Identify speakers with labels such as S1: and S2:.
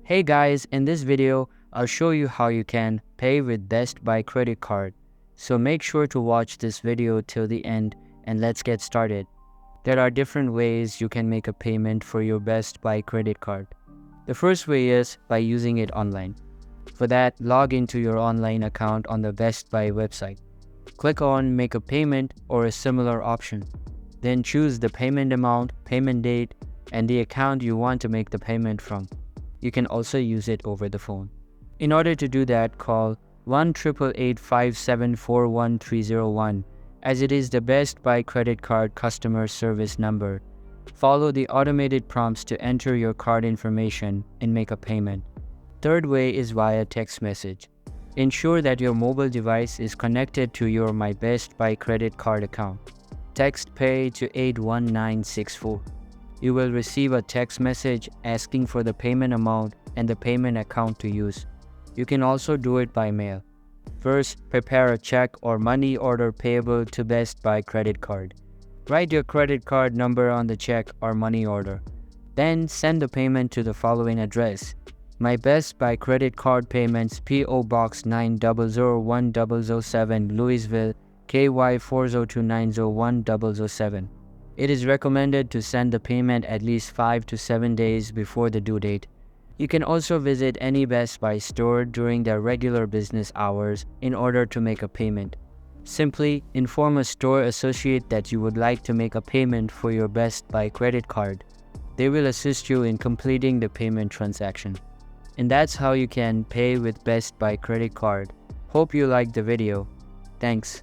S1: Hey guys, in this video, I'll show you how you can pay with Best Buy credit card. So make sure to watch this video till the end and let's get started. There are different ways you can make a payment for your Best Buy credit card. The first way is by using it online. For that, log into your online account on the Best Buy website. Click on Make a Payment or a similar option. Then choose the payment amount, payment date, and the account you want to make the payment from. You can also use it over the phone. In order to do that, call 1-888-574-1301 as it is the Best Buy credit card customer service number. Follow the automated prompts to enter your card information and make a payment. Third way is via text message. Ensure that your mobile device is connected to your My Best Buy credit card account. Text pay to 81964. You will receive a text message asking for the payment amount and the payment account to use. You can also do it by mail. First, prepare a check or money order payable to Best Buy credit card. Write your credit card number on the check or money order. Then send the payment to the following address: My Best Buy credit card payments, P.O. Box 9001-007, Louisville, KY 402901007. It is recommended to send the payment at least 5 to 7 days before the due date. You can also visit any Best Buy store during their regular business hours in order to make a payment. Simply inform a store associate that you would like to make a payment for your Best Buy credit card. They will assist you in completing the payment transaction. And that's how you can pay with Best Buy credit card. Hope you liked the video. Thanks.